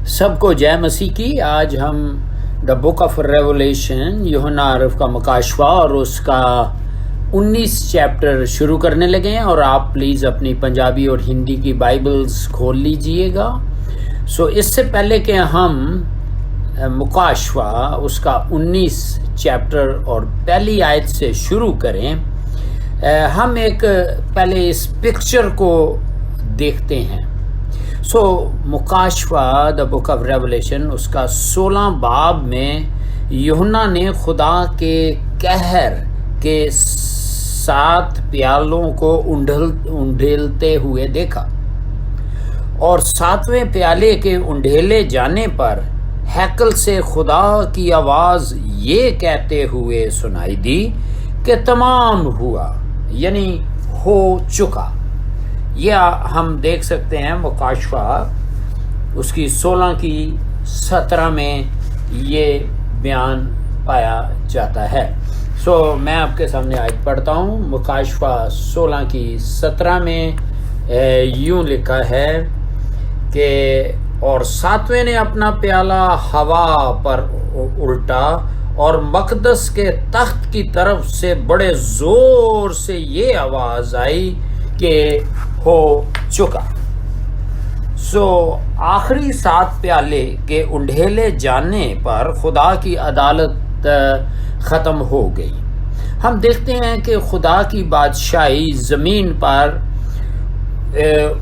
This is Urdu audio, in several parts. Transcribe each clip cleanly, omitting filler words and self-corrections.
سب کو جے مسیح کی۔ آج ہم دا بک آف ریولیشن یوحنا عرف کا مکاشفہ اور اس کا 19 چیپٹر شروع کرنے لگے ہیں، اور آپ پلیز اپنی پنجابی اور ہندی کی بائبلز کھول لیجئے گا۔ اس سے پہلے کہ ہم مکاشفہ اس کا 19 چیپٹر اور پہلی آیت سے شروع کریں، ہم ایک پہلے اس پکچر کو دیکھتے ہیں۔ مکاشفہ دا بک آف ریولیشن اس کا 16 باب میں یوحنا نے خدا کے قہر کے 7 پیالوں کو انڈھیلتے ہوئے دیکھا، اور 7ویں پیالے کے انڈھیلے جانے پر ہیکل سے خدا کی آواز یہ کہتے ہوئے سنائی دی کہ تمام ہوا، یعنی ہو چکا۔ یہ ہم دیکھ سکتے ہیں مکاشفہ اس کی 16 کی 17 میں یہ بیان پایا جاتا ہے۔ میں آپ کے سامنے آیت پڑھتا ہوں۔ مکاشفہ 16 کی 17 میں یوں لکھا ہے کہ اور 7ویں نے اپنا پیالہ ہوا پر الٹا، اور مقدس کے تخت کی طرف سے بڑے زور سے یہ آواز آئی کہ ہو چکا۔ آخری 7 پیالے کے انڈھیلے جانے پر خدا کی عدالت ختم ہو گئی۔ ہم دیکھتے ہیں کہ خدا کی بادشاہی زمین پر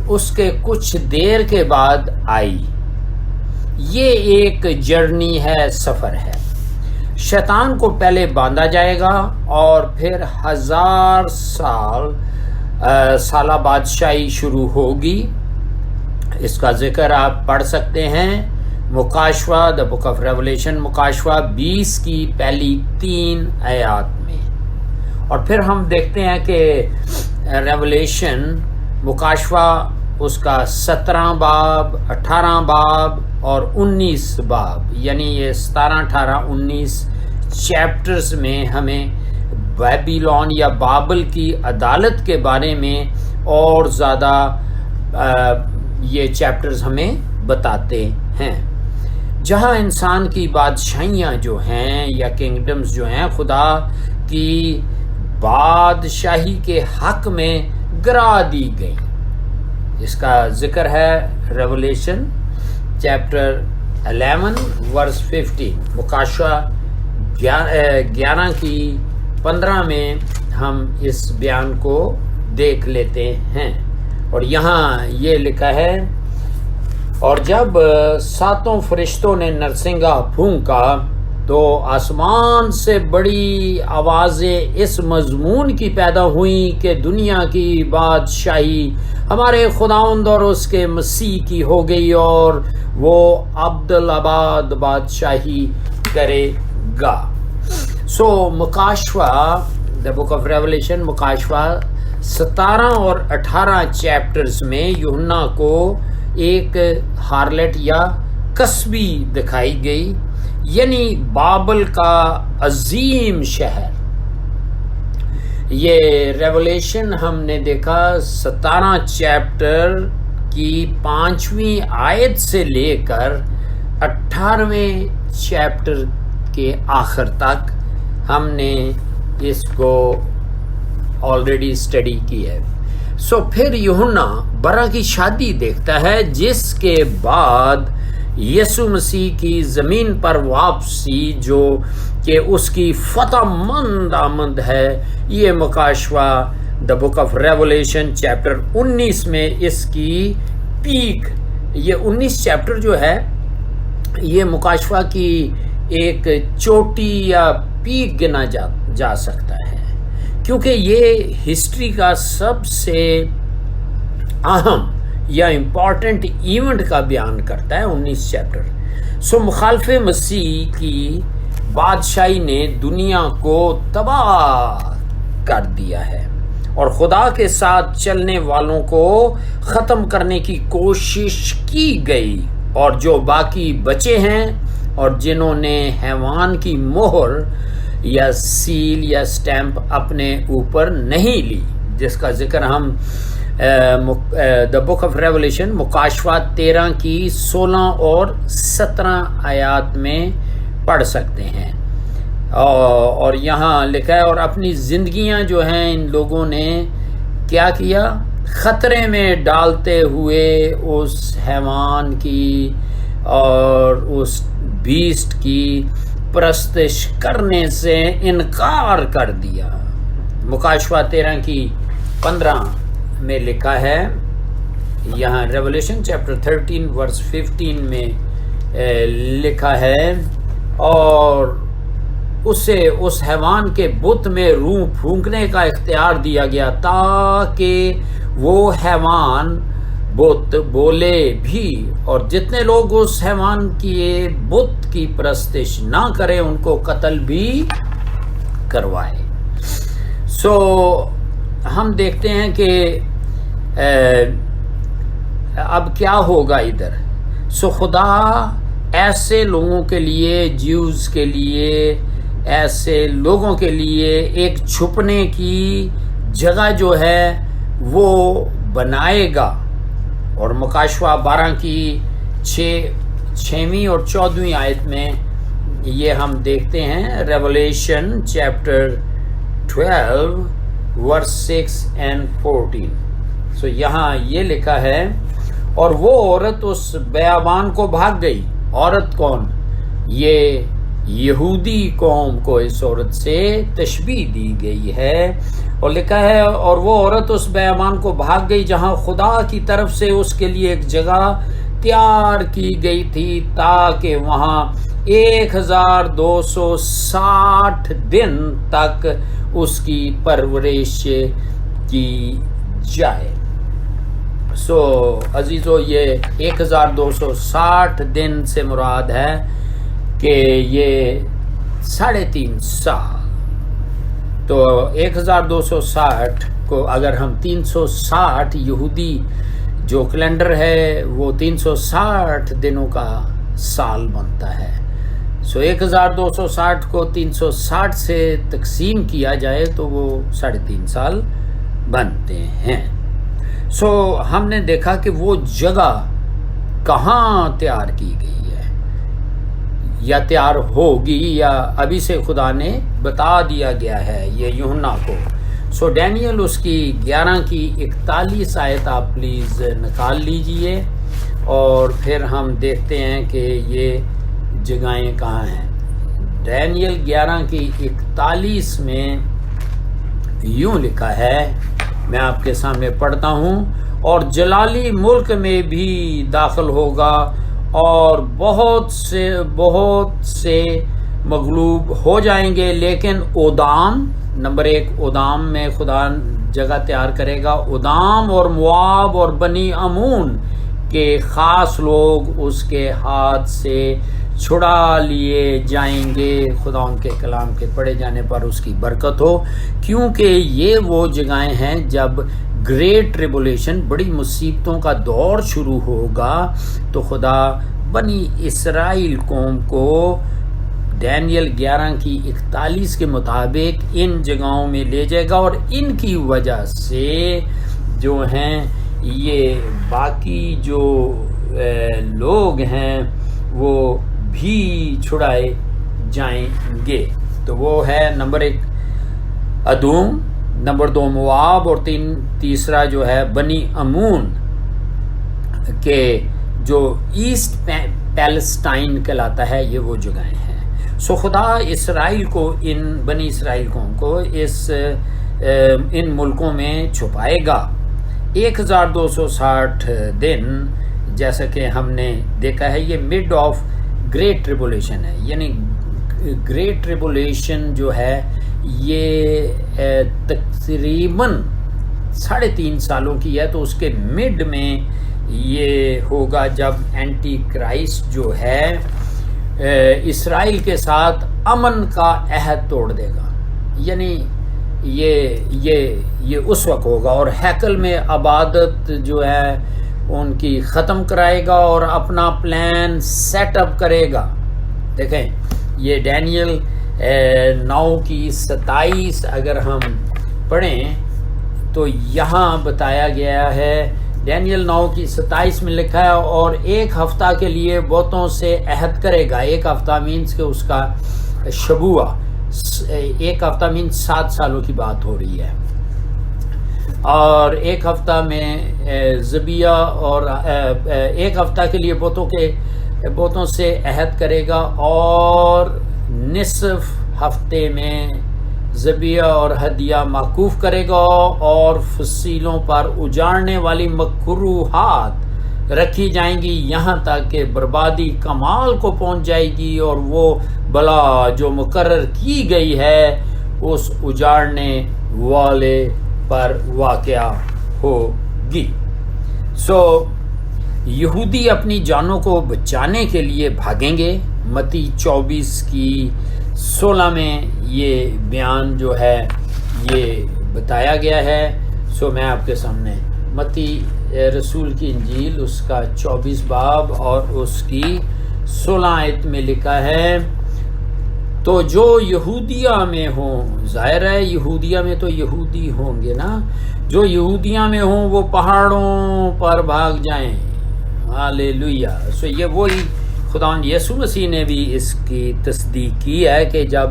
اس کے کچھ دیر کے بعد آئی۔ یہ ایک جرنی ہے، سفر ہے۔ شیطان کو پہلے باندھا جائے گا، اور پھر 1000 سالہ بادشاہی شروع ہوگی۔ اس کا ذکر آپ پڑھ سکتے ہیں مکاشفہ دا بک آف ریولیشن مکاشفہ 20 کی پہلی 3 آیات میں۔ اور پھر ہم دیکھتے ہیں کہ ریولیشن مکاشفہ اس کا 17 باب، 18 باب اور 19 باب، یعنی یہ 17، 18، 19 چیپٹرز میں ہمیں بیبیلون یا بابل کی عدالت کے بارے میں اور زیادہ یہ چیپٹرز ہمیں بتاتے ہیں، جہاں انسان کی بادشاہیاں جو ہیں یا کنگڈمز جو ہیں خدا کی بادشاہی کے حق میں گرا دی گئی۔ اس کا ذکر ہے ریولیشن چیپٹر 11 ورس 15، مکاشفہ 11 کی 15 میں ہم اس بیان کو دیکھ لیتے ہیں۔ اور یہاں یہ لکھا ہے، اور جب 7 فرشتوں نے نرسنگا پھونکا تو آسمان سے بڑی آوازیں اس مضمون کی پیدا ہوئیں کہ دنیا کی بادشاہی ہمارے خداوند اور اس کے مسیح کی ہو گئی، اور وہ ابدالآباد بادشاہی کرے گا۔ مکاشفہ دا بک آف ریولیشن مکاشفہ 17 اور 18 چیپٹرز میں یوحنا کو ایک ہارلٹ یا کسبی دکھائی گئی، یعنی بابل کا عظیم شہر۔ یہ ریولیشن ہم نے دیکھا 17 چیپٹر کی 5ویں آیت سے لے کر 18ویں چیپٹر کے آخر تک ہم نے اس کو آلریڈی اسٹڈی کی ہے۔ پھر یوحنا برا کی شادی دیکھتا ہے، جس کے بعد یسوع مسیح کی زمین پر واپسی جو کہ اس کی فتح مند آمد ہے۔ یہ مکاشفہ دا بک آف ریولیشن چیپٹر 19 میں اس کی پیک، یہ 19 چیپٹر جو ہے یہ مکاشفہ کی ایک چوٹی یا پیک گنا جا سکتا ہے، کیونکہ یہ ہسٹری کا سب سے اہم یا امپورٹنٹ ایونٹ کا بیان کرتا ہے 19 چیپٹر۔ مخالف مسیح کی بادشاہی نے دنیا کو تباہ کر دیا ہے، اور خدا کے ساتھ چلنے والوں کو ختم کرنے کی کوشش کی گئی، اور جو باقی بچے ہیں اور جنہوں نے حیوان کی مہر یا سیل یا سٹیمپ اپنے اوپر نہیں لی، جس کا ذکر ہم دا بک آف ریولیشن مکاشفات 13 کی 16 اور 17 آیات میں پڑھ سکتے ہیں. اور یہاں لکھا ہے اور اپنی زندگیاں جو ہیں ان لوگوں نے کیا کیا، خطرے میں ڈالتے ہوئے اس حیوان کی اور اس بیسٹ کی پرستش کرنے سے انکار کر دیا. مکاشفہ 13 کی 15 میں لکھا ہے، یہاں ریولیشن چیپٹر 13 ورس 15 میں لکھا ہے، اور اسے اس حیوان کے بت میں روح پھونکنے کا اختیار دیا گیا تاکہ وہ حیوان بت بولے بھی، اور جتنے لوگ اس حیوان کی بت کی پرستش نہ کریں ان کو قتل بھی کروائے. سو ہم دیکھتے ہیں کہ اب کیا ہوگا ادھر. سو خدا ایسے لوگوں کے لیے، جیوز کے لیے، ایسے لوگوں کے لیے ایک چھپنے کی جگہ جو ہے وہ بنائے گا. اور مکاشفہ 12 کی 6ویں اور 14ویں آیت میں یہ ہم دیکھتے ہیں، ریولیشن چیپٹر 12 ورس 6 and 14. سو یہاں یہ لکھا ہے، اور وہ عورت اس بیابان کو بھاگ گئی. عورت کون؟ یہ یہودی قوم کو اس عورت سے تشبیہ دی گئی ہے، اور لکھا ہے اور وہ عورت اس بیابان کو بھاگ گئی جہاں خدا کی طرف سے اس کے لیے ایک جگہ تیار کی گئی تھی تاکہ وہاں 1260 دن تک اس کی پرورش کی جائے. سو عزیزو، یہ 1260 دن سے مراد ہے کہ یہ 3.5 سال. تو 1260 کو اگر ہم 360 یہودی جو کیلنڈر ہے وہ 360 دنوں کا سال بنتا ہے. سو 1260 کو 360 سے تقسیم کیا جائے تو وہ 3.5 سال بنتے ہیں. سو ہم نے دیکھا کہ وہ جگہ کہاں تیار کی گئی ہے یا تیار ہوگی یا ابھی سے خدا نے بتا دیا گیا ہے یہ یوحنا کو. سو ڈینیل اس کی 11 کی 41 آیت آپ پلیز نکال لیجئے، اور پھر ہم دیکھتے ہیں کہ یہ جگہیں کہاں ہیں. ڈینیل 11 کی 41 میں یوں لکھا ہے، میں آپ کے سامنے پڑھتا ہوں، اور جلالی ملک میں بھی داخل ہوگا اور بہت سے مغلوب ہو جائیں گے، لیکن اودام، نمبر 1 اودام میں خدا جگہ تیار کرے گا. اودام اور مواب اور بنی امون کے خاص لوگ اس کے ہاتھ سے چھڑا لیے جائیں گے. خدا ان کے کلام کے پڑھے جانے پر اس کی برکت ہو، کیونکہ یہ وہ جگہیں ہیں جب گریٹ ٹریبولیشن، بڑی مصیبتوں کا دور شروع ہوگا تو خدا بنی اسرائیل قوم کو ڈینیل 11 کی 41 کے مطابق ان جگہوں میں لے جائے گا، اور ان کی وجہ سے جو ہیں یہ باقی جو لوگ ہیں وہ بھی چھڑائے جائیں گے. تو وہ ہے نمبر 1 ادوم، نمبر 2 مواب، اور تیسرا جو ہے بنی امون کے جو ایسٹ پیلسٹائن کہلاتا ہے، یہ وہ جگہیں ہیں. سو خدا اسرائیل کو، ان بنی اسرائیل قوم کو ان ملکوں میں چھپائے گا 1260 دن، جیسا کہ ہم نے دیکھا ہے. یہ مڈ آف گریٹ ٹریبولیشن ہے، یعنی گریٹ ٹریبولیشن جو ہے یہ تقریباً 3.5 سالوں کی ہے. تو اس کے مڈ میں یہ ہوگا جب اینٹی کرائسٹ جو ہے اسرائیل کے ساتھ امن کا عہد توڑ دے گا. یعنی یہ اس وقت ہوگا، اور ہیکل میں عبادت جو ہے ان کی ختم کرائے گا اور اپنا پلان سیٹ اپ کرے گا. دیکھیں یہ ڈینیل 9 کی 27 اگر ہم پڑھیں تو یہاں بتایا گیا ہے ڈینیل 9 کی 27 میں لکھا ہے، اور 1 ہفتہ کے لیے بتوں سے عہد کرے گا. 1 ہفتہ مینس کہ اس کا شبوہ، 1 ہفتہ مینس 7 سالوں کی بات ہو رہی ہے. اور 1 ہفتہ میں ذبیحہ، اور 1 ہفتہ کے لیے بتوں سے عہد کرے گا، اور نصف ہفتے میں ذبیحہ اور ہدیہ موقوف کرے گا، اور فصیلوں پر اجاڑنے والی مکروہات رکھی جائیں گی یہاں تک کہ بربادی کمال کو پہنچ جائے گی، اور وہ بلا جو مقرر کی گئی ہے اس اجاڑنے والے پر واقع ہوگی. یہودی اپنی جانوں کو بچانے کے لیے بھاگیں گے. متی 24 کی 16 میں یہ بیان جو ہے یہ بتایا گیا ہے. میں آپ کے سامنے متی رسول کی انجیل اس کا 24 باب اور اس کی 16 آیت میں لکھا ہے، تو جو یہودیہ میں ہوں، ظاہر ہے یہودیہ میں تو یہودی ہوں گے نا، جو یہودیہ میں ہوں وہ پہاڑوں پر بھاگ جائیں. ہاللیلویہ. یہ وہی خداوند یسوع مسیح نے بھی اس کی تصدیق کی ہے کہ جب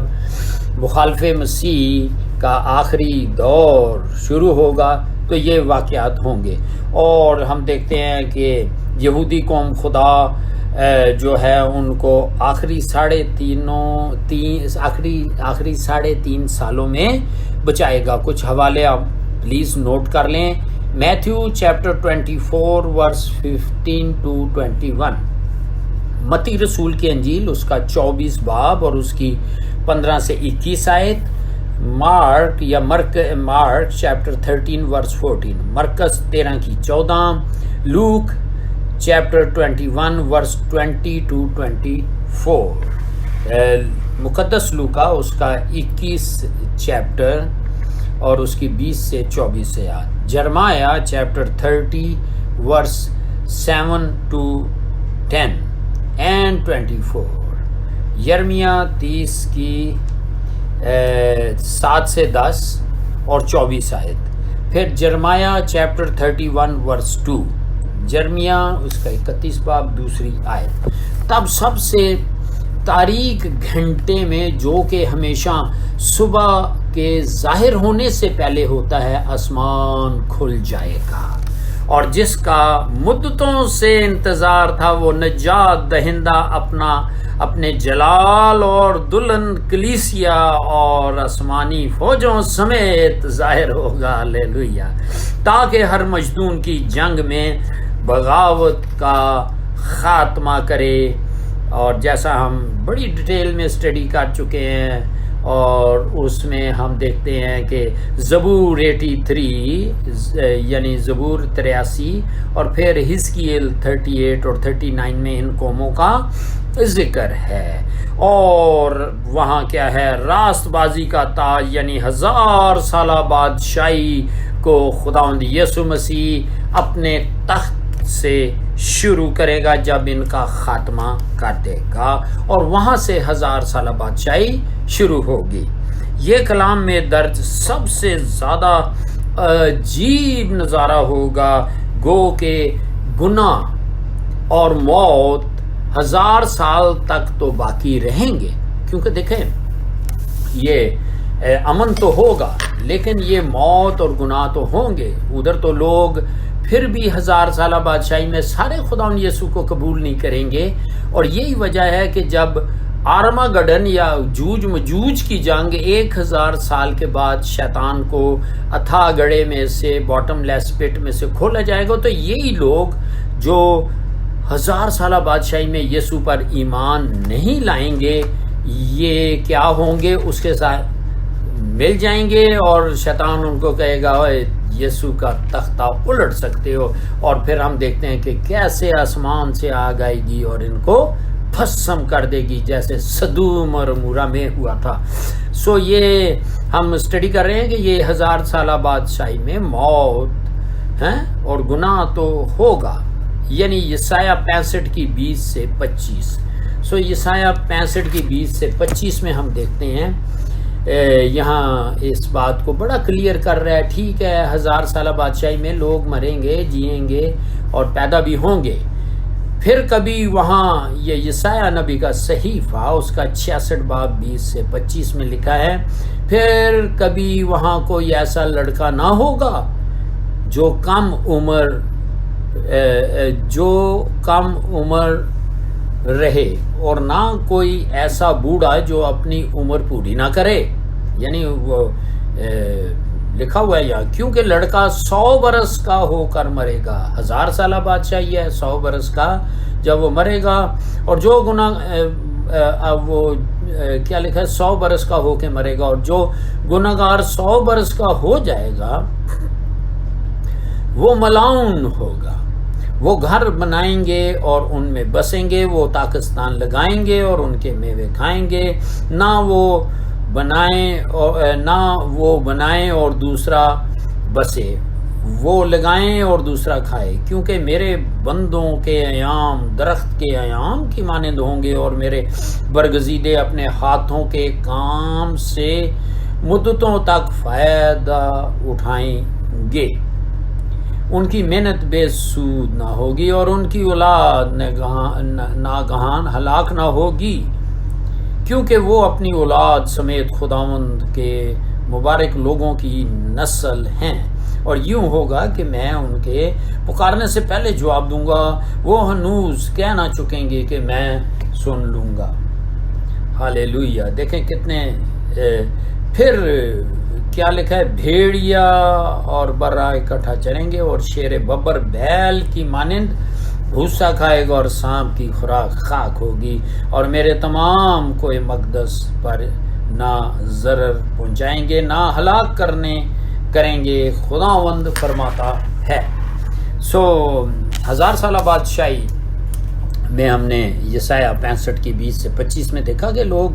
مخالف مسیح کا آخری دور شروع ہوگا تو یہ واقعات ہوں گے. اور ہم دیکھتے ہیں کہ یہودی قوم خدا جو ہے ان کو آخری 3.5 سالوں میں بچائے گا. کچھ حوالے آپ پلیز نوٹ کر لیں. میتھیو چیپٹر 24 ورس 15 to 21، متی رسول کی انجیل اس کا 24 باب اور اس کی 15 سے 21 آیت، مارک چیپٹر 13 ورس 14، مرکز 13 کی 14، لوک چیپٹر 21 ورس 20 to 24، مقدس لوکا اس کا 21 چیپٹر اور اس کی 20 سے 24 آیات، جرمایا چیپٹر 30 ورس 7 to 10 and 24، یرمیا 30 کی 7 سے 10 اور 24 آیت، پھر جرمایا چیپٹر 31 ورس 2، جرمیا اس کا 31 باب دوسری آیت. تب سب سے تاریک گھنٹے میں جو کہ ہمیشہ صبح کے ظاہر ہونے سے پہلے ہوتا ہے، آسمان کھل جائے گا، اور جس کا مدتوں سے انتظار تھا وہ نجات دہندہ اپنے جلال اور دلہن کلیسیا اور آسمانی فوجوں سمیت ظاہر ہوگا. ہاللیلویہ. تاکہ ہر مجدون کی جنگ میں بغاوت کا خاتمہ کرے. اور جیسا ہم بڑی ڈیٹیل میں اسٹڈی کر چکے ہیں، اور اس میں ہم دیکھتے ہیں کہ زبور 83 یعنی زبور 83 اور پھر حزقیل 38 اور 39 میں ان قوموں کا ذکر ہے. اور وہاں کیا ہے، راست بازی کا تاج یعنی 1000 سالہ بادشاہی کو خداوند یسوع مسیح اپنے تخت سے شروع کرے گا جب ان کا خاتمہ کر دے گا، اور وہاں سے 1000 سالہ بادشاہی شروع ہوگی. یہ کلام میں درج سب سے زیادہ عجیب نظارہ ہوگا، گو کہ گناہ اور موت 1000 سال تک تو باقی رہیں گے. کیونکہ دیکھیں یہ امن تو ہوگا لیکن یہ موت اور گناہ تو ہوں گے. ادھر تو لوگ پھر بھی 1000 سالہ بادشاہی میں سارے خداوند یسوع کو قبول نہیں کریں گے. اور یہی وجہ ہے کہ جب آرماگڈن یا جوج مجوج کی جنگ 1000 سال کے بعد شیطان کو اتھا گڑھے میں سے، باٹم لیس پٹ میں سے کھولا جائے گا، تو یہی لوگ جو 1000 سالہ بادشاہی میں یسوع پر ایمان نہیں لائیں گے، یہ کیا ہوں گے، اس کے ساتھ مل جائیں گے، اور شیطان ان کو کہے گا یسوع کا تختہ الٹ سکتے ہو. اور پھر ہم دیکھتے ہیں کہ کیسے آسمان سے آگ آئے گی اور ان کو بھسم کر دے گی، جیسے سدوم اور عمورہ میں ہوا تھا. یہ ہم اسٹڈی کر رہے ہیں کہ یہ 1000 سالہ بادشاہی میں موت اور گناہ تو ہوگا، یعنی یسایہ 65 کی 20 سے 25. یسایہ 65 کی 20 سے 25 میں ہم دیکھتے ہیں یہاں اس بات کو بڑا کلیئر کر رہا ہے. ٹھیک ہے 1000 سالہ بادشاہی میں لوگ مریں گے، جئیں گے اور پیدا بھی ہوں گے. پھر کبھی وہاں یہ یسایہ نبی کا صحیفہ اس کا 66 باب 20 سے 25 میں لکھا ہے، پھر کبھی وہاں کوئی ایسا لڑکا نہ ہوگا جو کم عمر رہے، اور نہ کوئی ایسا بوڑھا جو اپنی عمر پوری نہ کرے. یعنی وہ لکھا ہوا ہے یہاں، کیونکہ لڑکا 100 برس کا ہو کر مرے گا. 1000 سالہ بادشاہ یہ ہے 100 برس کا جب وہ مرے گا. اور جو وہ کیا لکھا ہے 100 برس کا ہو کے مرے گا، اور جو گناہگار 100 برس کا ہو جائے گا وہ ملعون ہوگا. وہ گھر بنائیں گے اور ان میں بسیں گے، وہ تاکستان لگائیں گے اور ان کے میوے کھائیں گے. نہ وہ بنائیں اور دوسرا بسے، وہ لگائیں اور دوسرا کھائے. کیونکہ میرے بندوں کے ایام درخت کے ایام کی مانند ہوں گے، اور میرے برگزیدے اپنے ہاتھوں کے کام سے مدتوں تک فائدہ اٹھائیں گے. ان کی محنت بے سود نہ ہوگی، اور ان کی اولاد ناگہان ہلاک نہ ہوگی، کیونکہ وہ اپنی اولاد سمیت خداوند کے مبارک لوگوں کی نسل ہیں. اور یوں ہوگا کہ میں ان کے پکارنے سے پہلے جواب دوں گا، وہ ہنوز کہہ نہ چکیں گے کہ میں سن لوں گا. ہالےلویا. دیکھیں کتنے پھر کیا لکھا ہے، بھیڑیا اور برا اکٹھا چریں گے، اور شیر ببر بیل کی مانند بھوسا کھائے گا، اور سانپ کی خوراک خاک ہوگی. اور میرے تمام کوئی مقدس پر نہ ضرر پہنچائیں گے نہ ہلاک کریں گے، خداوند فرماتا ہے. 1000 سالہ بادشاہی میں ہم نے یسایہ 65 کی 20 سے 25 میں دیکھا کہ لوگ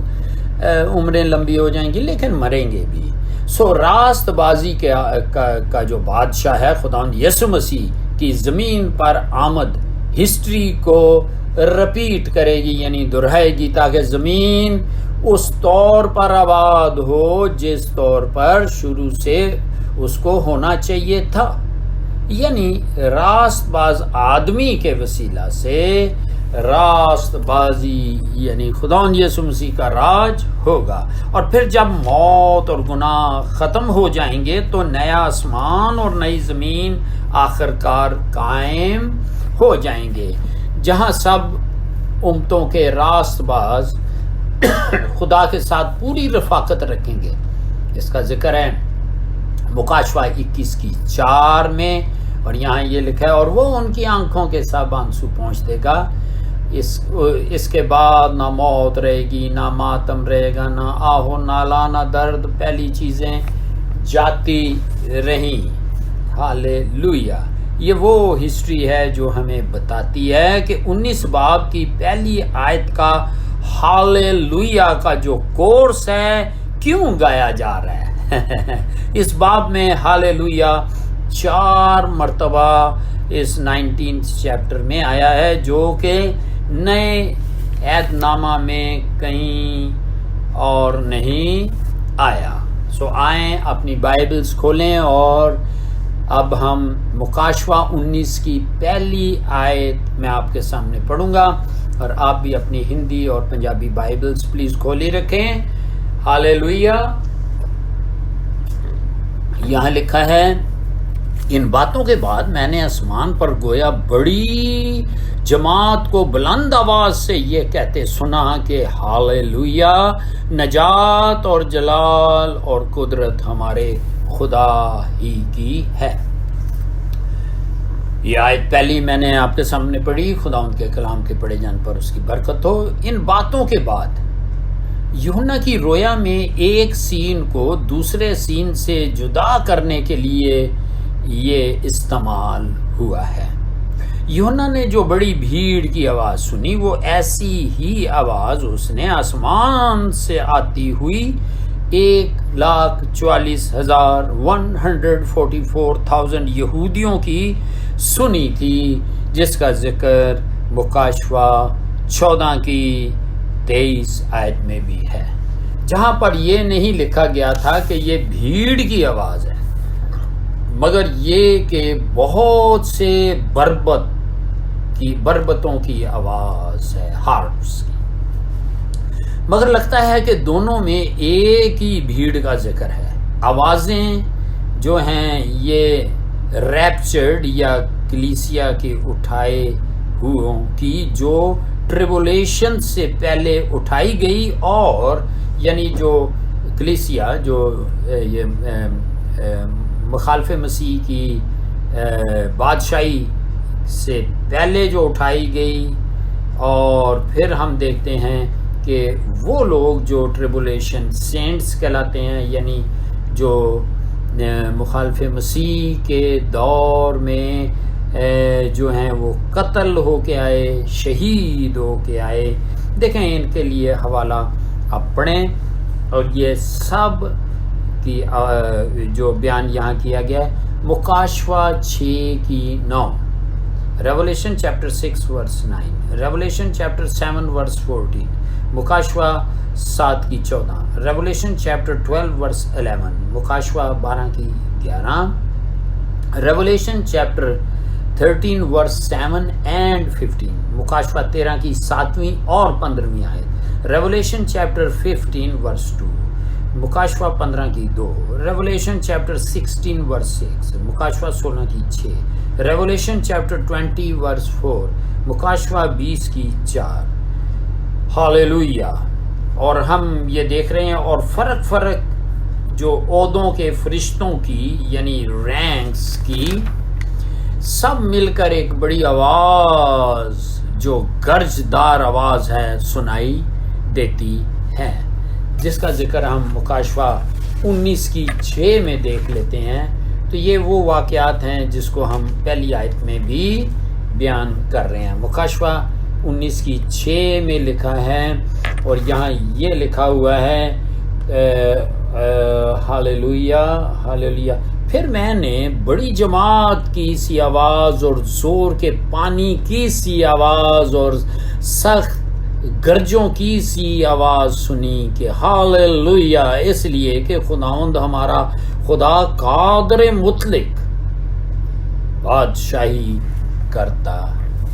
عمریں لمبی ہو جائیں گی لیکن مریں گے بھی. راست بازی کا جو بادشاہ ہے خداوند یسوع مسیح کی زمین پر آمد ہسٹری کو رپیٹ کرے گی، یعنی دہرائے گی، تاکہ زمین اس طور پر آباد ہو جس طور پر شروع سے اس کو ہونا چاہیے تھا. یعنی راست باز آدمی کے وسیلہ سے راست بازی یعنی خداوند یسوع مسیح کا راج ہوگا. اور پھر جب موت اور گناہ ختم ہو جائیں گے تو نیا آسمان اور نئی زمین آخر کار قائم ہو جائیں گے، جہاں سب امتوں کے راست باز خدا کے ساتھ پوری رفاقت رکھیں گے. اس کا ذکر ہے مکاشفہ 21 کی 4 میں، اور یہاں یہ لکھا ہے، اور وہ ان کی آنکھوں کے سب آنسو پہنچ دے گا. اس کے بعد نہ موت رہے گی، نہ ماتم رہے گا، نہ آہو نالا، نہ درد. پہلی چیزیں جاتی رہیں. ہالےلویا. یہ وہ ہسٹری ہے جو ہمیں بتاتی ہے کہ 19 باب کی پہلی آیت کا ہالےلویا کا جو کورس ہے کیوں گایا جا رہا ہے. اس باب میں ہالےلویا 4 مرتبہ اس 19 چیپٹر میں آیا ہے، جو کہ نئے عہد نامہ میں کہیں اور نہیں آیا. آئیں اپنی بائبلز کھولیں، اور اب ہم مکاشفہ 19 کی پہلی آیت میں آپ کے سامنے پڑھوں گا، اور آپ بھی اپنی ہندی اور پنجابی بائبلز پلیز کھولی رکھیں. ہالےلویا. یہاں لکھا ہے، ان باتوں کے بعد میں نے آسمان پر گویا بڑی جماعت کو بلند آواز سے یہ کہتے سنا کہ ہالےلویا، نجات اور جلال اور قدرت ہمارے خدا ہی کی ہے. یہ آیت پہلی میں نے آپ کے سامنے پڑھی. خدا ان کے کلام کے پڑھے جان پر اس کی برکت ہو. ان باتوں کے بعد یوحنا کی رویا میں ایک سین کو دوسرے سین سے جدا کرنے کے لیے یہ استعمال ہوا ہے. یوحنا نے جو بڑی بھیڑ کی آواز سنی، وہ ایسی ہی آواز اس نے آسمان سے آتی ہوئی 1,44,144,000 یہودیوں کی سنی تھی، جس کا ذکر مکاشفہ 14 کی 23 آیت میں بھی ہے. جہاں پر یہ نہیں لکھا گیا تھا کہ یہ بھیڑ کی آواز ہے، مگر یہ کہ بہت سے بربتوں کی آواز ہے، ہارپس کی۔ مگر لگتا ہے کہ دونوں میں ایک ہی بھیڑ کا ذکر ہے۔ آوازیں جو ہیں یہ ریپچرڈ یا کلیسیا کے اٹھائے ہوئوں کی جو ٹریبولیشن سے پہلے اٹھائی گئی، اور یعنی جو کلیسیا جو یہ مخالف مسیح کی بادشاہی سے پہلے جو اٹھائی گئی، اور پھر ہم دیکھتے ہیں کہ وہ لوگ جو ٹریبولیشن سینٹس کہلاتے ہیں، یعنی جو مخالف مسیح کے دور میں جو ہیں وہ قتل ہو کے آئے، شہید ہو کے آئے۔ دیکھیں ان کے لیے حوالہ آپ پڑھیں، اور یہ سب کی جو بیان یہاں کیا گیا ہے مکاشفہ 6:9، Revelation chapter 6 verse 9، Revelation chapter 7 verse 14، مکاشفہ 7:14، ریولیشن چیپٹر 12 ورس 11، مکاشفہ 12:11، ریولیشن چیپٹر 13 ورس 7 اینڈ 15، مکاشفہ 13:7 اور 15 آیت، ریولیشن چیپٹر 15 ورس 2، مکاشفہ 15:2، ریولیشن چیپٹر 16 ورس 6، مکاشفہ 16:6، ریولیشن چیپٹر 20 ورس 4، مکاشفہ 20:4۔ ہاللویہ۔ اور ہم یہ دیکھ رہے ہیں، اور فرق جو عہدوں کے فرشتوں کی یعنی رینکس کی، سب مل کر ایک بڑی آواز جو گرجدار آواز ہے سنائی دیتی ہے، جس کا ذکر ہم مکاشفہ 19:6 میں دیکھ لیتے ہیں۔ تو یہ وہ واقعات ہیں جس کو ہم پہلی آیت میں بھی بیان کر رہے ہیں۔ مکاشفہ 19:6 میں لکھا ہے، اور یہاں یہ لکھا ہوا ہے ہاللویہ ہاللویہ۔ پھر میں نے بڑی جماعت کی سی آواز اور زور کے پانی کی سی آواز اور سخت گرجوں کی سی آواز سنی کہ ہاللویہ، اس لیے کہ خداوند ہمارا خدا قادر مطلق بادشاہی کرتا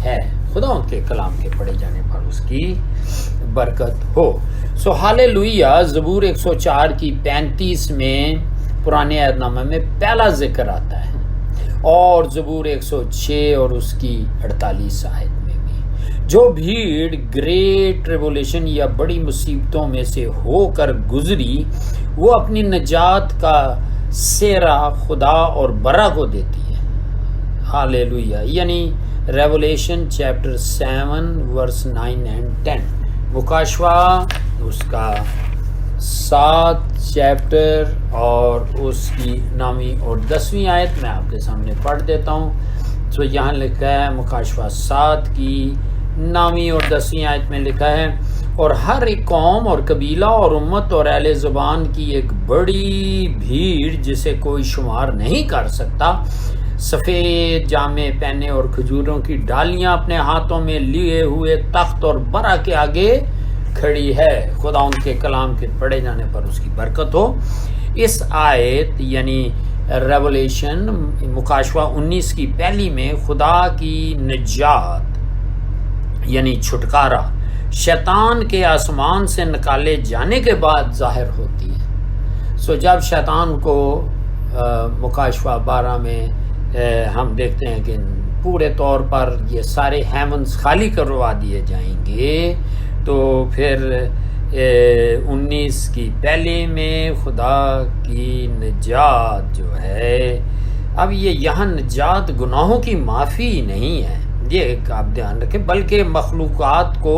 ہے۔ خداوند کے کلام کے پڑھے جانے پر اس کی برکت ہو۔ سو ہاللویہ زبور 104:35 میں پرانے عہد نامہ میں پہلا ذکر آتا ہے، اور زبور 106 اور اس کی 48 آیت میں بھی۔ جو بھیڑ گریٹ ٹریبولیشن یا بڑی مصیبتوں میں سے ہو کر گزری، وہ اپنی نجات کا سہرا خدا اور برا کو دیتی ہے۔ ہاللویہ، یعنی ریولیشن چیپٹر 7 ورس 9 اینڈ 10، مکاشفہ اس کا 7 چیپٹر اور اس کی 9ویں اور 10ویں آیت میں آپ کے سامنے پڑھ دیتا ہوں۔ تو یہاں لکھا ہے مکاشفہ 7 کی 9ویں اور 10ویں آیت میں لکھا ہے، اور ہر ایک قوم اور قبیلہ اور امت اور اہل زبان کی ایک بڑی بھیڑ جسے کوئی شمار نہیں کر سکتا، سفید جامے پہنے اور کھجوروں کی ڈالیاں اپنے ہاتھوں میں لیے ہوئے تخت اور برا کے آگے کھڑی ہے۔ خدا ان کے کلام کے پڑھے جانے پر اس کی برکت ہو۔ اس آیت یعنی ریولیشن مکاشفہ 19 کی پہلی میں خدا کی نجات یعنی چھٹکارا شیطان کے آسمان سے نکالے جانے کے بعد ظاہر ہوتی ہے۔ سو جب شیطان کو مکاشفہ 12 میں ہم دیکھتے ہیں کہ پورے طور پر یہ سارے ہیونز خالی کروا دیے جائیں گے، تو پھر 19 کی پہلے میں خدا کی نجات جو ہے، اب یہ یہاں نجات گناہوں کی معافی نہیں ہے، یہ آپ دھیان رکھیں، بلکہ مخلوقات کو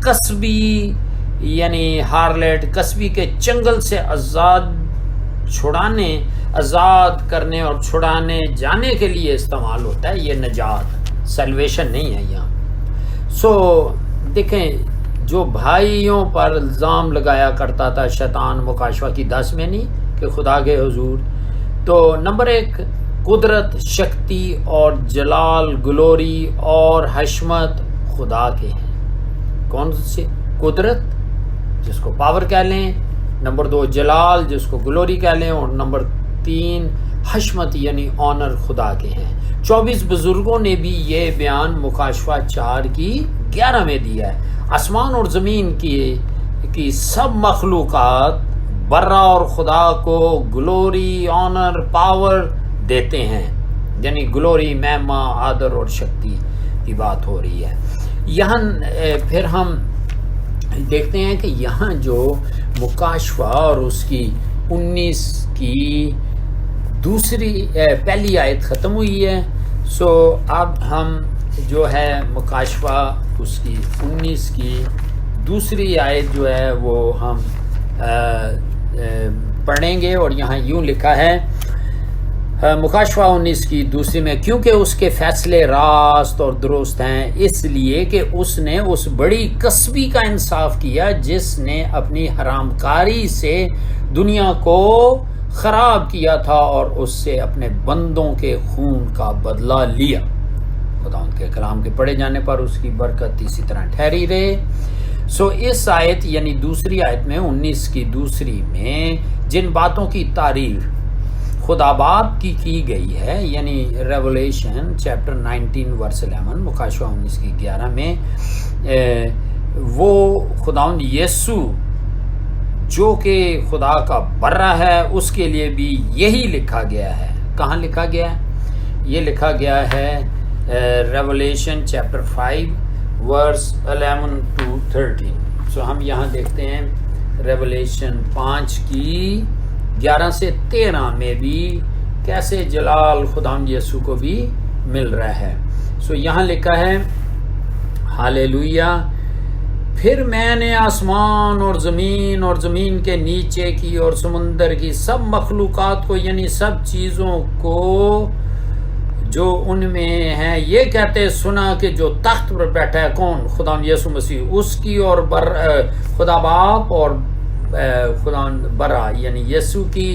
قصبی یعنی ہارلیٹ قصبی کے چنگل سے آزاد کرنے اور چھڑانے جانے کے لیے استعمال ہوتا ہے۔ یہ نجات سیلویشن نہیں ہے یہاں۔ سو دیکھیں، جو بھائیوں پر الزام لگایا کرتا تھا شیطان مکاشفہ کی 10 میں نہیں کہ خدا کے حضور، تو نمبر 1 قدرت، شکتی اور جلال، گلوری اور حشمت خدا کے ہیں۔ کون سی قدرت؟ جس کو پاور کہہ لیں، نمبر 2 جلال جس کو گلوری کہہ لیں، اور نمبر 3 حشمت یعنی آنر خدا کے ہیں۔ 24 بزرگوں نے بھی یہ بیان مکاشفہ 4 کی 11 میں دیا ہے۔ آسمان اور زمین کی سب مخلوقات برا اور خدا کو گلوری، آنر، پاور دیتے ہیں، یعنی گلوری، مہما، آدر اور شکتی کی بات ہو رہی ہے۔ یہاں پھر ہم دیکھتے ہیں کہ یہاں جو مکاشفہ اور اس کی 19 کی پہلی آیت ختم ہوئی ہے، سو اب ہم جو ہے مکاشفہ اس کی 19 کی دوسری آیت جو ہے وہ ہم پڑھیں گے، اور یہاں یوں لکھا ہے مکاشفہ 19 کی دوسری میں، کیونکہ اس کے فیصلے راست اور درست ہیں، اس لیے کہ اس نے اس بڑی کسبی کا انصاف کیا جس نے اپنی حرام کاری سے دنیا کو خراب کیا تھا اور اس سے اپنے بندوں کے خون کا بدلہ لیا۔ خدا ان کے کلام کے پڑھے جانے پر اس کی برکت اسی طرح ٹھہری رہے۔ سو اس آیت یعنی دوسری آیت میں 19 کی دوسری میں جن باتوں کی تعریف خدا باپ کی گئی ہے، یعنی ریولیشن چیپٹر 19 ورس 11 مکاشفہ 19 کی 11 میں، وہ خداوند یسوع جو کہ خدا کا برہ ہے اس کے لیے بھی یہی لکھا گیا ہے۔ کہاں لکھا گیا ہے؟ یہ لکھا گیا ہے ریولیشن چیپٹر 5 ورس 11 to 13۔ سو ہم یہاں دیکھتے ہیں ریولیشن 5 کی 11 سے 13 میں بھی کیسے جلال خداوند یسوع کو بھی مل رہا ہے۔ سو یہاں لکھا ہے ہالےلویا، پھر میں نے آسمان اور زمین کے نیچے کی اور سمندر کی سب مخلوقات کو، یعنی سب چیزوں کو جو ان میں ہیں، یہ کہتے سنا کہ جو تخت پر بیٹھا ہے کون؟ خداوند یسوع مسیح، اس کی اور خدا باپ اور خدا برا یعنی یسوع کی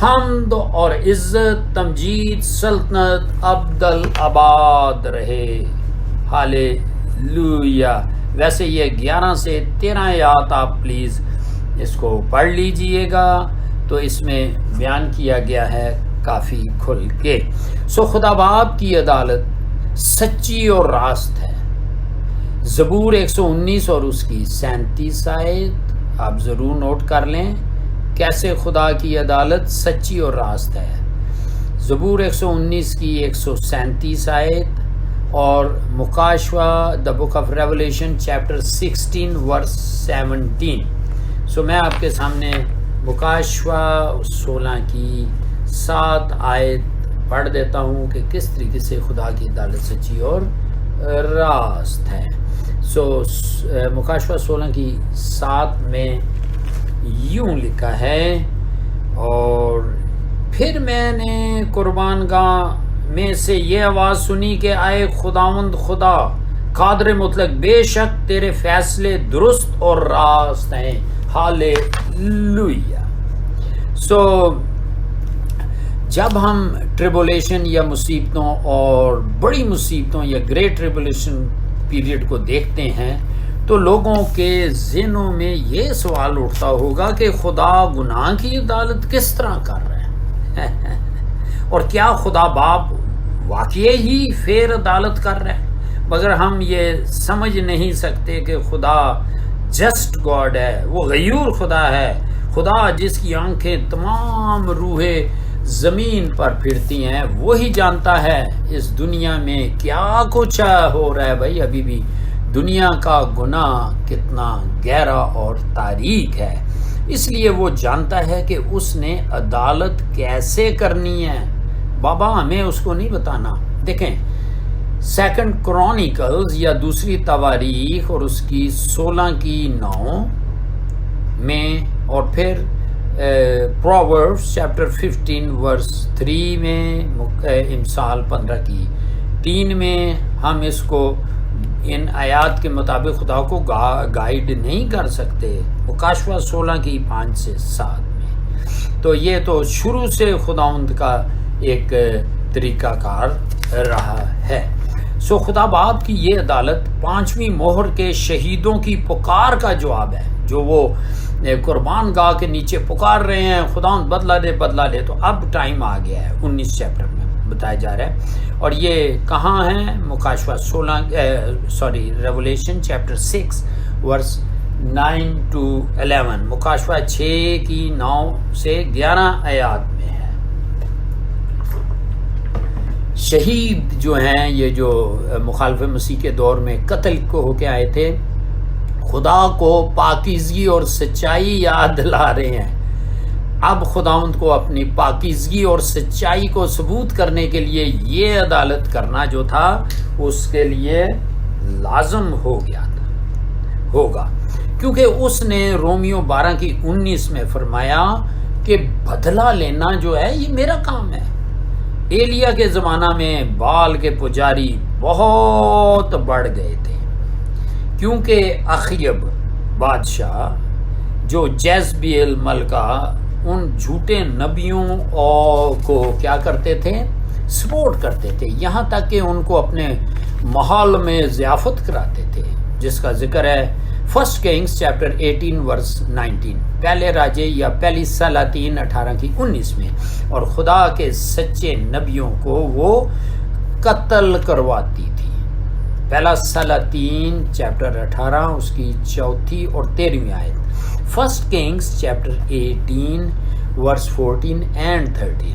حمد اور عزت، تمجید، سلطنت ابدل آباد رہے۔ ہالےلویا۔ ویسے یہ 11 سے 13 آیات آپ پلیز اس کو پڑھ لیجئے گا، تو اس میں بیان کیا گیا ہے کافی کھل کے۔ سو خدا باپ کی عدالت سچی اور راست ہے۔ زبور 119 اور اس کی 37 آیت آپ ضرور نوٹ کر لیں، کیسے خدا کی عدالت سچی اور راست ہے۔ زبور 119 کی 137 آیت، اور مکاشفہ دا بک آف ریولیشن چیپٹر 16 ورس 17۔ سو میں آپ کے سامنے مکاشفہ 16 کی 7 آیت پڑھ دیتا ہوں کہ کس طریقے سے خدا کی عدالت سچی اور راست ہے۔ سو مکاشفہ 16 کی 7 میں یوں لکھا ہے، اور پھر میں نے قربان گاہ میں سے یہ آواز سنی کہ آئے خداوند خدا قادر مطلق، بے شک تیرے فیصلے درست اور راست ہیں۔ ہالےلویا۔ سو جب ہم ٹریبولیشن یا مصیبتوں اور بڑی مصیبتوں یا گریٹ ٹریبولیشن پیریڈ کو دیکھتے ہیں تو لوگوں کے ذہنوں میں یہ سوال اٹھتا ہوگا کہ خدا گناہ کی عدالت کس طرح کر رہا ہے اور کیا خدا باپ واقعی ہی فیر عدالت کر رہا ہے؟ مگر ہم یہ سمجھ نہیں سکتے کہ خدا جسٹ گاڈ ہے، وہ غیور خدا ہے، خدا جس کی آنکھیں تمام روحیں زمین پر پھرتی ہیں، وہی جانتا ہے اس دنیا میں کیا کچھ ہو رہا ہے۔ بھائی ابھی بھی دنیا کا گناہ کتنا گہرا اور تاریک ہے، اس لیے وہ جانتا ہے کہ اس نے عدالت کیسے کرنی ہے۔ بابا ہمیں اس کو نہیں بتانا۔ دیکھیں سیکنڈ کرونیکلز یا دوسری تواریخ اور اس کی 16 کی 9 میں، اور پھر پرووربس چیپٹر 15 ورس 3 میں، امثال 15 کی 3 میں ہم اس کو ان آیات کے مطابق خدا کو گائیڈ نہیں کر سکتے۔ مکاشفہ 16 کی 5 سے 7 میں تو یہ تو شروع سے خداوند کا ایک طریقہ کار رہا ہے۔ سو خدا باپ کی یہ عدالت 5ویں مہر کے شہیدوں کی پکار کا جواب ہے، جو وہ قربان گاہ کے نیچے پکار رہے ہیں، خدا بدلہ دے بدلہ دے۔ تو اب ٹائم آ گیا ہے، 19 چیپٹر میں بتایا جا رہا ہے، اور یہ کہاں ہے؟ مکاشفہ ریولیشن چیپٹر 6 ورس 9 to 11، مکاشفہ 6 کی 9 سے 11 آیات میں ہے۔ شہید جو ہیں، یہ جو مخالف مسیح کے دور میں قتل کو ہو کے آئے تھے، خدا کو پاکیزگی اور سچائی یاد دلا رہے ہیں۔ اب خداوند کو اپنی پاکیزگی اور سچائی کو ثبوت کرنے کے لیے یہ عدالت کرنا جو تھا، اس کے لیے لازم ہوگا، کیونکہ اس نے رومیو 12 کی 19 میں فرمایا کہ بدلہ لینا جو ہے یہ میرا کام ہے۔ ایلیا کے زمانہ میں بال کے پجاری بہت بڑھ گئے تھے، کیونکہ اخیب بادشاہ جو جیزبیل ملکہ ان جھوٹے نبیوں کو کیا کرتے تھے؟ سپورٹ کرتے تھے، یہاں تک کہ ان کو اپنے محل میں ضیافت کراتے تھے، جس کا ذکر ہے 1 کنگز چیپٹر 18 ورس 19، پہلے راجے یا پہلی سلاطین 18 کی 19 میں، اور خدا کے سچے نبیوں کو وہ قتل کرواتی تھی۔ پہلا سلاطین چیپٹر 18 اس کی 4 اور 13 آیت، 1 کنگز چیپٹر 18 ورس 14 اینڈ 13۔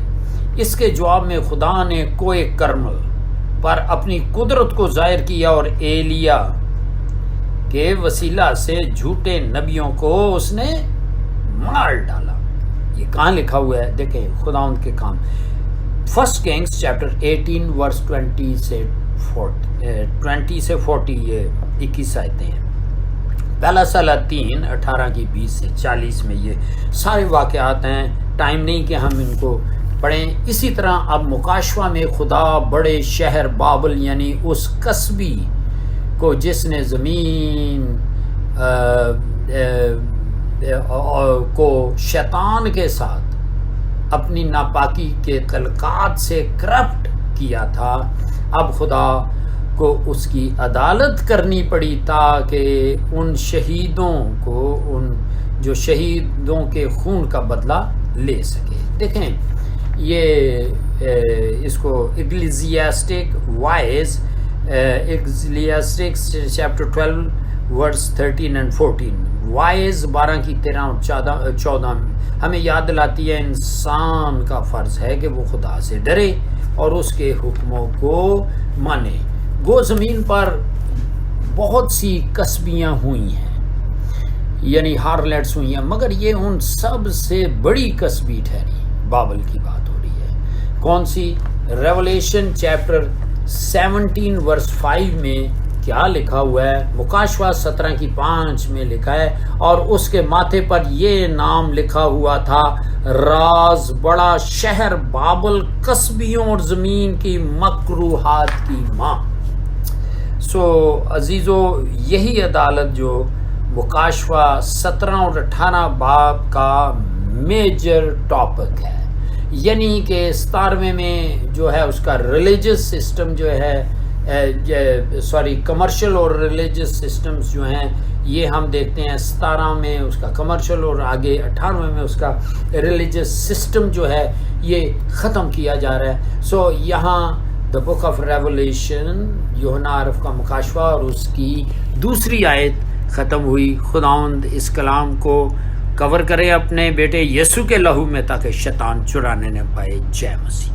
اس کے جواب میں خدا نے کوئے کرمل پر اپنی قدرت کو ظاہر کیا اور ایلیا کے وسیلہ سے جھوٹے نبیوں کو اس نے مار ڈالا۔ یہ کہاں لکھا ہوا ہے؟ دیکھیں خداوند کے کام۔ 1 کنگز چیپٹر 18 ورس 20 سے 40، یہ 21 آیتیں ہیں۔ پہلا سلاطین 18 کی 20 سے 40 میں یہ سارے واقعات ہیں، ٹائم نہیں کہ ہم ان کو پڑھیں۔ اسی طرح اب مکاشفہ میں خدا بڑے شہر بابل یعنی اس قصبی کو جس نے زمین کو شیطان کے ساتھ اپنی ناپاکی کے تعلقات سے کرپٹ کیا تھا، اب خدا کو اس کی عدالت کرنی پڑی تاکہ ان شہیدوں کو، ان جو شہیدوں کے خون کا بدلہ لے سکے۔ دیکھیں یہ اس کو Ecclesiastic wise Ecclesiastes chapter 12 verse 13 and 14، wise 12 کی 13 اور 14 ہمیں یاد دلاتی ہے انسان کا فرض ہے کہ وہ خدا سے ڈرے اور اس کے حکموں کو مانے۔ گو زمین پر بہت سی قصبیاں ہوئی ہیں، یعنی ہارلیٹس ہوئی ہیں، مگر یہ ان سب سے بڑی قصبی ٹھہری۔ بابل کی بات ہو رہی ہے، کون سی؟ ریولیشن چیپٹر 17 ورس 5 میں کیا لکھا ہوا ہے؟ مکاشفہ 17 کی 5 میں لکھا ہے، اور اس کے ماتھے پر یہ نام لکھا ہوا تھا، راز بڑا شہر بابل، قصبیوں اور زمین کی مکروہات کی ماں۔ سو عزیزو، یہی عدالت جو مکاشفہ 17 اور 18 باب کا میجر ٹاپک ہے، یعنی کہ 17ویں میں جو ہے اس کا ریلیجس سسٹم جو ہے کمرشل اور ریلیجس سسٹمز جو ہیں یہ ہم دیکھتے ہیں 17 میں اس کا کمرشل، اور آگے 18ویں میں اس کا ریلیجس سسٹم جو ہے یہ ختم کیا جا رہا ہے۔ سو یہاں دا بک آف ریولیشن، یوحنا عارف کا مکاشفہ اور اس کی دوسری آیت ختم ہوئی۔ خداوند اس کلام کو کور کرے اپنے بیٹے یسوع کے لہو میں تاکہ شیطان چرانے نہ پائے۔ جے مسیح۔